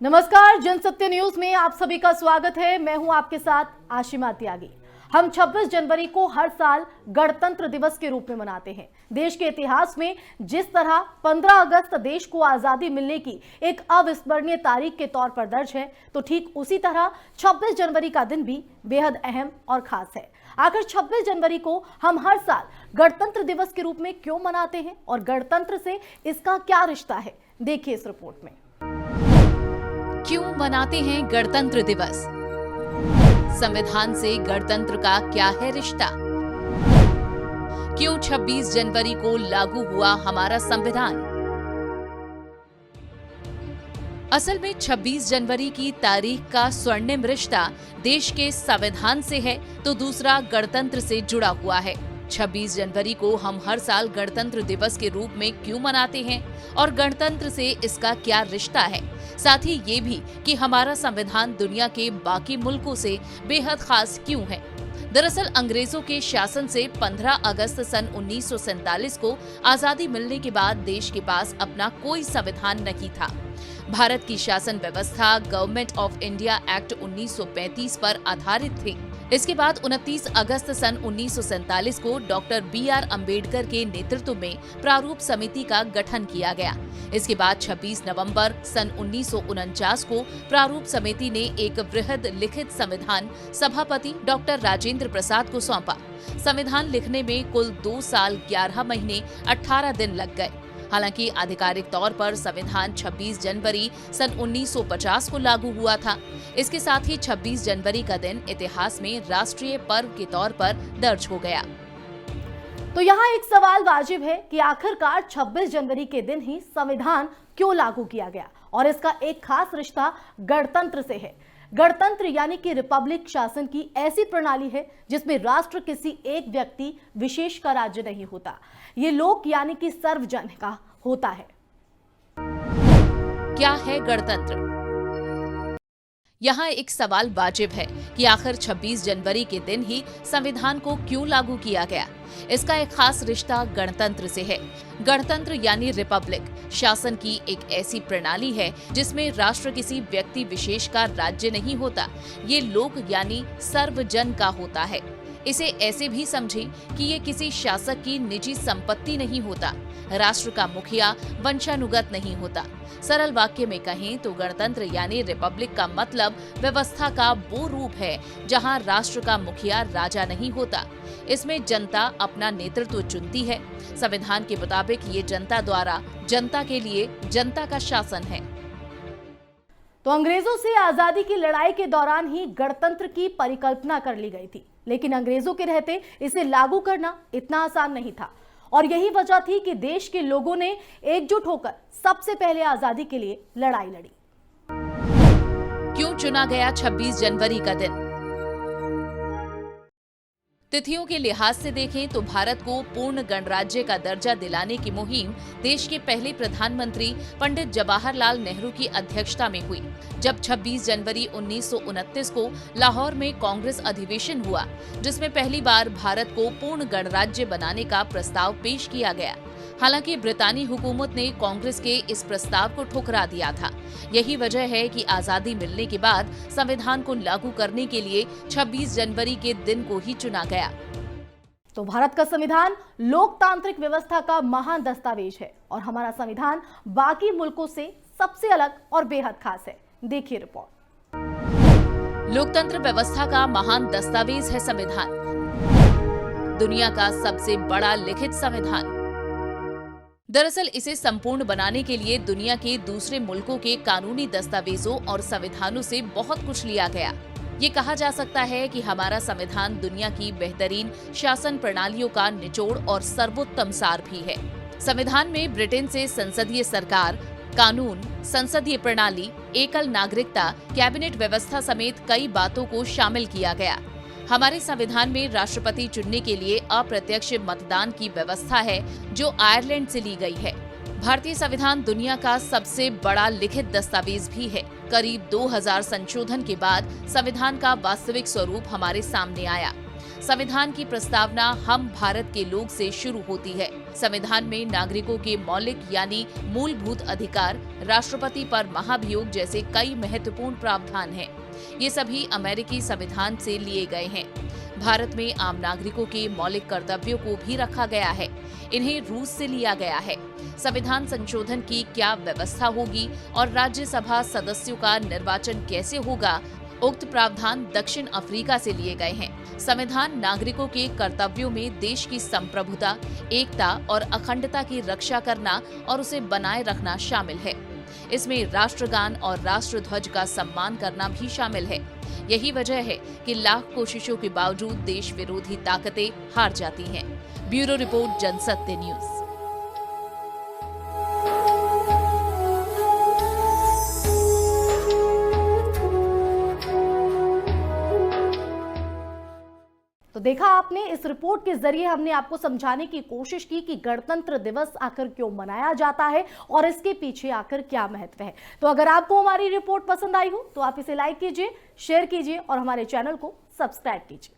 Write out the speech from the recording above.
नमस्कार, जनसत्य न्यूज में आप सभी का स्वागत है। मैं हूं आपके साथ आशिमा त्यागी। हम 26 जनवरी को हर साल गणतंत्र दिवस के रूप में मनाते हैं। देश के इतिहास में जिस तरह 15 अगस्त देश को आजादी मिलने की एक अविस्मरणीय तारीख के तौर पर दर्ज है, तो ठीक उसी तरह 26 जनवरी का दिन भी बेहद अहम और खास है। आखिर 26 जनवरी को हम हर साल गणतंत्र दिवस के रूप में क्यों मनाते हैं और गणतंत्र से इसका क्या रिश्ता है, देखिए इस रिपोर्ट में। क्यों मनाते हैं गणतंत्र दिवस? संविधान से गणतंत्र का क्या है रिश्ता? क्यों 26 जनवरी को लागू हुआ हमारा संविधान? असल में 26 जनवरी की तारीख का स्वर्णिम रिश्ता देश के संविधान से है, तो दूसरा गणतंत्र से जुड़ा हुआ है। 26 जनवरी को हम हर साल गणतंत्र दिवस के रूप में क्यों मनाते हैं और गणतंत्र से इसका क्या रिश्ता है, साथ ही ये भी कि हमारा संविधान दुनिया के बाकी मुल्कों से बेहद खास क्यों है। दरअसल अंग्रेजों के शासन से 15 अगस्त सन 1947 को आजादी मिलने के बाद देश के पास अपना कोई संविधान नहीं था। भारत की शासन व्यवस्था गवर्नमेंट ऑफ इंडिया एक्ट 1935 पर आधारित थी। इसके बाद 29 अगस्त सन 1947 को डॉक्टर B.R. अम्बेडकर के नेतृत्व में प्रारूप समिति का गठन किया गया। इसके बाद 26 नवंबर सन 1949 को प्रारूप समिति ने एक वृहद लिखित संविधान सभापति डॉक्टर राजेंद्र प्रसाद को सौंपा। संविधान लिखने में कुल 2 साल 11 महीने 18 दिन लग गए। हालांकि आधिकारिक तौर पर संविधान 26 जनवरी सन 1950 को लागू हुआ था। इसके साथ ही 26 जनवरी का दिन इतिहास में राष्ट्रीय पर्व के तौर पर दर्ज हो गया। तो यहाँ एक सवाल वाजिब है कि आखिरकार 26 जनवरी के दिन ही संविधान क्यों लागू किया गया और इसका एक खास रिश्ता गणतंत्र से है। गणतंत्र यानी कि रिपब्लिक शासन की ऐसी प्रणाली है जिसमें राष्ट्र किसी एक व्यक्ति विशेष का राज्य नहीं होता, ये लोक यानी कि सर्वजन का होता है। क्या है गणतंत्र? यहाँ एक सवाल वाजिब है कि आखिर 26 जनवरी के दिन ही संविधान को क्यों लागू किया गया। इसका एक खास रिश्ता गणतंत्र से है। गणतंत्र यानी रिपब्लिक शासन की एक ऐसी प्रणाली है जिसमें राष्ट्र किसी व्यक्ति विशेष का राज्य नहीं होता, ये लोक यानी सर्वजन का होता है। इसे ऐसे भी समझें कि ये किसी शासक की निजी संपत्ति नहीं होता, राष्ट्र का मुखिया वंशानुगत नहीं होता। सरल वाक्य में कहें तो गणतंत्र यानी रिपब्लिक का मतलब व्यवस्था का वो रूप है जहां राष्ट्र का मुखिया राजा नहीं होता। इसमें जनता अपना नेतृत्व चुनती है। संविधान के मुताबिक ये जनता द्वारा जनता के लिए जनता का शासन है। तो अंग्रेजों से आजादी की लड़ाई के दौरान ही गणतंत्र की परिकल्पना कर ली गई थी, लेकिन अंग्रेजों के रहते इसे लागू करना इतना आसान नहीं था और यही वजह थी कि देश के लोगों ने एकजुट होकर सबसे पहले आजादी के लिए लड़ाई लड़ी। क्यों चुना गया 26 जनवरी का दिन? तिथियों के लिहाज से देखें तो भारत को पूर्ण गणराज्य का दर्जा दिलाने की मुहिम देश के पहले प्रधानमंत्री पंडित जवाहरलाल नेहरू की अध्यक्षता में हुई। जब 26 जनवरी 1929 को लाहौर में कांग्रेस अधिवेशन हुआ, जिसमें पहली बार भारत को पूर्ण गणराज्य बनाने का प्रस्ताव पेश किया गया। हालांकि ब्रितानी हुकूमत ने कांग्रेस के इस प्रस्ताव को ठुकरा दिया था। यही वजह है कि आजादी मिलने के बाद संविधान को लागू करने के लिए 26 जनवरी के दिन को ही चुना गया। तो भारत का संविधान लोकतांत्रिक व्यवस्था का महान दस्तावेज है और हमारा संविधान बाकी मुल्कों से सबसे अलग और बेहद खास है। देखिए रिपोर्ट। लोकतंत्र व्यवस्था का महान दस्तावेज है संविधान, दुनिया का सबसे बड़ा लिखित संविधान। दरअसल इसे संपूर्ण बनाने के लिए दुनिया के दूसरे मुल्कों के कानूनी दस्तावेजों और संविधानों से बहुत कुछ लिया गया। ये कहा जा सकता है कि हमारा संविधान दुनिया की बेहतरीन शासन प्रणालियों का निचोड़ और सर्वोत्तम सार भी है। संविधान में ब्रिटेन से संसदीय सरकार, कानून, संसदीय प्रणाली, एकल नागरिकता, कैबिनेट व्यवस्था समेत कई बातों को शामिल किया गया। हमारे संविधान में राष्ट्रपति चुनने के लिए अप्रत्यक्ष मतदान की व्यवस्था है, जो आयरलैंड से ली गई है। भारतीय संविधान दुनिया का सबसे बड़ा लिखित दस्तावेज भी है। करीब 2000 संशोधन के बाद संविधान का वास्तविक स्वरूप हमारे सामने आया। संविधान की प्रस्तावना हम भारत के लोग से शुरू होती है। संविधान में नागरिकों के मौलिक यानी मूलभूत अधिकार, राष्ट्रपति पर महाभियोग जैसे कई महत्वपूर्ण प्रावधान हैं। ये सभी अमेरिकी संविधान से लिए गए हैं। भारत में आम नागरिकों के मौलिक कर्तव्यों को भी रखा गया है। इन्हें रूस से लिया गया है। संविधान संशोधन की क्या व्यवस्था होगी और राज्यसभा सदस्यों का निर्वाचन कैसे होगा, उक्त प्रावधान दक्षिण अफ्रीका से लिए गए हैं। संविधान नागरिकों के कर्तव्यों में देश की संप्रभुता, एकता और अखंडता की रक्षा करना और उसे बनाए रखना शामिल है। इसमें राष्ट्रगान और राष्ट्रध्वज का सम्मान करना भी शामिल है। यही वजह है कि लाख कोशिशों के बावजूद देश विरोधी ताकतें हार जाती हैं। Bureau report, Jansatya news. तो देखा आपने, इस रिपोर्ट के जरिए हमने आपको समझाने की कोशिश की कि गणतंत्र दिवस आखिर क्यों मनाया जाता है और इसके पीछे आखिर क्या महत्व है। तो अगर आपको हमारी रिपोर्ट पसंद आई हो तो आप इसे लाइक कीजिए, शेयर कीजिए और हमारे चैनल को सब्सक्राइब कीजिए।